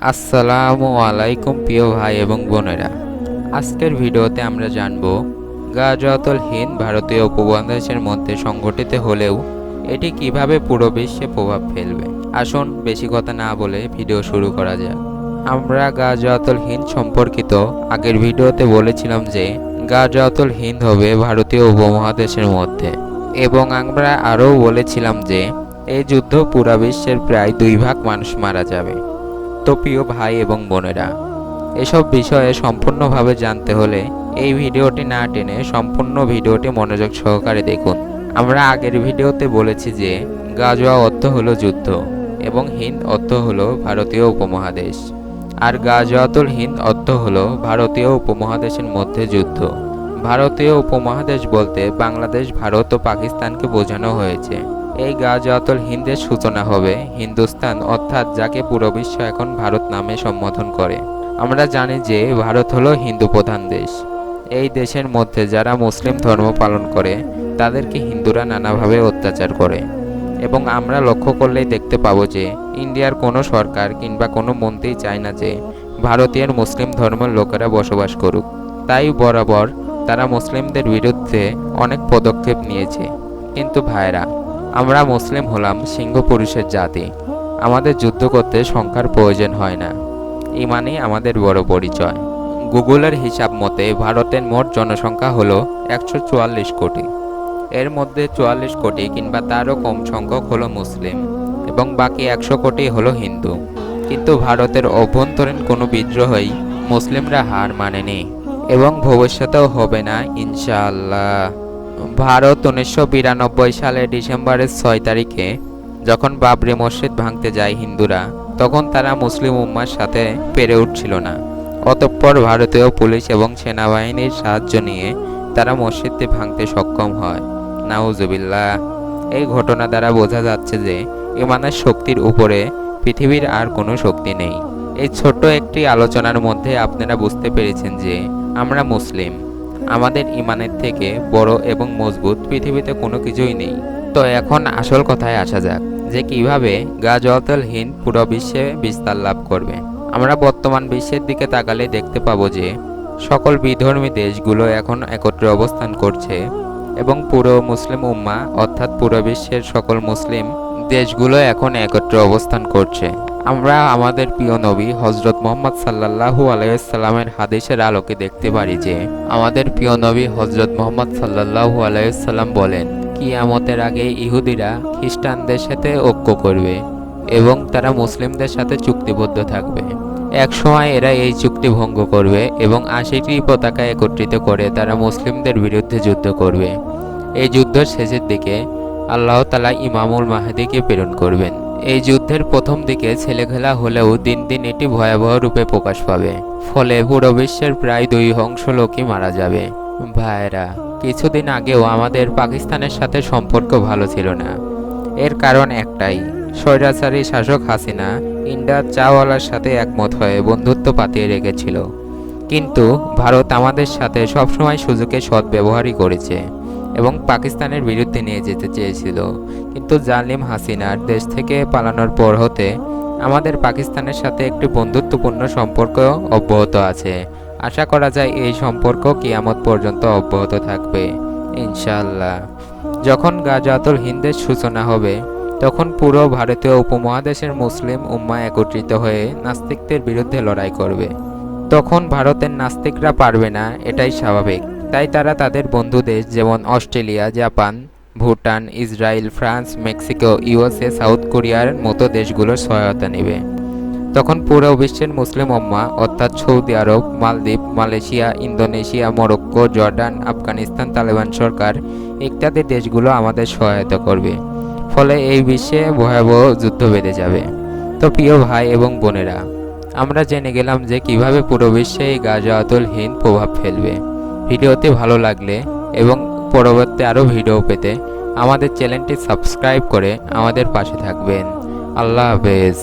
আসসালামু আলাইকুম প্রিয় ভাই এবং বোনেরা, আজকের ভিডিওতে আমরা জানব গাজওয়াতুল হিন্দ ভারতীয় উপমহাদেশের মধ্যে সংগঠিত হলেও এটি কিভাবে পুরো বিশ্বে প্রভাব ফেলবে। আসুন বেশি কথা না বলে ভিডিও শুরু করা যাক। আমরা গাজওয়াতুল হিন্দ সম্পর্কিত আগের ভিডিওতে বলেছিলাম যে গাজওয়াতুল হিন্দ হবে ভারতীয় উপমহাদেশের মধ্যে, এবং আমরা আরও বলেছিলাম যে এই যুদ্ধ পুরা বিশ্বের প্রায় 2 ভাগ মানুষ মারা যাবে। তো প্রিয় ভাই এবং বোনেরা, এসব বিষয়ে সম্পূর্ণভাবে জানতে হলে এই ভিডিওটি না টেনে সম্পূর্ণ ভিডিওটি মনোযোগ সহকারে দেখুন। আমরা আগের ভিডিওতে বলেছি যে গাজওয়া অর্থ হলো যুদ্ধ এবং হিন্দ অর্থ হলো ভারতীয় উপমহাদেশ, আর গাজওয়াতুল হিন্দ অর্থ হলো ভারতীয় উপমহাদেশের মধ্যে যুদ্ধ। ভারতীয় উপমহাদেশ বলতে বাংলাদেশ, ভারত ও পাকিস্তানকে বোঝানো হয়েছে। এই গাজওয়াতুল হিন্দের সূচনা হবে হিন্দুস্তান, অর্থাৎ যাকে পুরো বিশ্ব এখন ভারত নামে সম্বোধন করে। আমরা জানি যে ভারত হলো হিন্দু প্রধান দেশ। এই দেশের মধ্যে যারা মুসলিম ধর্ম পালন করে তাদেরকে হিন্দুরা নানাভাবে অত্যাচার করে, এবং আমরা লক্ষ্য করলেই দেখতে পাবো যে ইন্ডিয়ার কোনো সরকার কিংবা কোনো মন্ত্রী চায় না যে ভারতীয় মুসলিম ধর্মের লোকেরা বসবাস করুক। তাই বরাবর তারা মুসলিমদের বিরুদ্ধে অনেক পদক্ষেপ নিয়েছে। কিন্তু ভাইরা, আমরা মুসলিম হলাম সিংহ পুরুষের জাতি। আমাদের যুদ্ধ করতে সংখ্যার প্রয়োজন হয় না, ইমানই আমাদের বড় পরিচয়। গুগলের হিসাব মতে ভারতের মোট জনসংখ্যা হলো 144 কোটি। এর মধ্যে 44 কোটি কিংবা তারও কম সংখ্যক হলো মুসলিম, এবং বাকি 100 কোটি হলো হিন্দু। কিন্তু ভারতের অভ্যন্তরীণ কোনো বিদ্রোহই মুসলিমরা হার মানেনি, এবং ভবিষ্যতেও হবে না ইনশাআল্লাহ। ভারত 1992 সালের ডিসেম্বরের 6 তারিখে যখন বাবরি মসজিদ ভাঙতে যায় হিন্দুরা, তখন তারা মুসলিম উম্মার সাথে পেরে উঠছিল না। অতঃপর ভারতীয় পুলিশ এবং সেনাবাহিনীর সাহায্য নিয়ে তারা মসজিদটি ভাঙতে সক্ষম হয়। নাউজুবিল্লাহ। এই ঘটনা দ্বারা বোঝা যাচ্ছে যে ইমানের শক্তির উপরে পৃথিবীর আর কোনো শক্তি নেই। এই ছোট্ট একটি আলোচনার মধ্যে আপনারা বুঝতে পেরেছেন যে আমরা মুসলিম। আমাদের ইমানের থেকে বড় এবং মজবুত পৃথিবীতে কোনো কিছুই নেই। তো এখন আসল কথায় আসা যাক যে কিভাবে গাজওয়াতুল হিন্দ পুরো বিশ্বে বিস্তার লাভ করবে। আমরা বর্তমান বিশ্বের দিকে তাকালে দেখতে পাবো যে সকল বিধর্মী দেশগুলো এখন একত্রে অবস্থান করছে, এবং পুরো মুসলিম উম্মা অর্থাৎ পুরো বিশ্বের সকল মুসলিম দেশগুলো এখন একত্রে অবস্থান করছে। আমরা আমাদের প্রিয় নবী হযরত মুহাম্মদ সাল্লাল্লাহু আলাইহি ওয়াসাল্লামের হাদিসের আলোকে দেখতে পারি যে আমাদের প্রিয় নবী হযরত মুহাম্মদ সাল্লাল্লাহু আলাইহি ওয়াসাল্লাম বলেন, কিয়ামতের আগে ইহুদিরা খ্রিস্টানদের সাথে ঐক্য করবে এবং তারা মুসলিমদের সাথে চুক্তিবদ্ধ থাকবে। এক সময় এরা এই চুক্তি ভঙ্গ করবে এবং 80টি পতাকা একত্রিত করে তারা মুসলিমদের বিরুদ্ধে যুদ্ধ করবে। এই যুদ্ধের শেষের দিকে আল্লাহ তাআলা ইমামুল মাহদিকে প্রেরণ করবেন। এই যুদ্ধের প্রথম দিকে ছেলেখেলা হলেও দিন দিন এটি ভয়াবহ রূপে প্রকাশ পাবে, ফলে পুরো বিশ্বের প্রায় 2 লোকই মারা যাবে। ভাইরা, কিছুদিন আগেও আমাদের পাকিস্তানের সাথে সম্পর্ক ভালো ছিল না। এর কারণ একটাই, স্বৈরাচারী শাসক হাসিনা ইন্ডিয়ার চাওয়ালার সাথে একমত হয়ে বন্ধুত্ব পাতিয়ে রেখেছিল। কিন্তু ভারত আমাদের সাথে সবসময় সুযোগের সদ্ব্যবহারই করেছে এবং পাকিস্তানের বিরুদ্ধে নিয়ে যেতে চেয়েছিল। কিন্তু জালিম হাসিনার দেশ থেকে পালানোর পর হতে আমাদের পাকিস্তানের সাথে একটি বন্ধুত্বপূর্ণ সম্পর্ক অব্যাহত আছে। আশা করা যায় এই সম্পর্ক কিয়ামত পর্যন্ত অব্যাহত থাকবে ইনশাআল্লাহ। যখন গাজওয়াতুল হিন্দের সূচনা হবে তখন পুরো ভারতীয় উপমহাদেশের মুসলিম উম্মা একত্রিত হয়ে নাস্তিকদের বিরুদ্ধে লড়াই করবে। তখন ভারতের নাস্তিকরা পারবে না, এটাই স্বাভাবিক। তাই তারা তাদের বন্ধু দেশ যেমন Australia, Japan, Bhutan, Israel, France, Mexico, USA, south কোরিয়ার মতো দেশগুলোর সহায়তা নেবে। তখন পুরো বিশ্বের মুসলিম উম্মাহ অর্থাৎ সৌদি আরব, Maldives, Malaysia, Indonesia, Morocco, Jordan, Afghanistan, Taliban সরকার ইত্যাদি দেশগুলো আমাদের সহায়তা করবে। ফলে এই বিশ্বে ভয়াবহ যুদ্ধ বেঁধে যাবে। তো প্রিয় ভাই এবং বোনেরা, আমরা জেনে গেলাম যে কিভাবে পুরো বিশ্বে এই গাজওয়াতুল হিন্দ প্রভাব ফেলবে। ভিডিওটি ভালো লাগলে এবং পরবর্তী আরও ভিডিও পেতে আমাদের চ্যানেলটি সাবস্ক্রাইব করে আমাদের পাশে থাকবেন। আল্লাহ হাফেজ।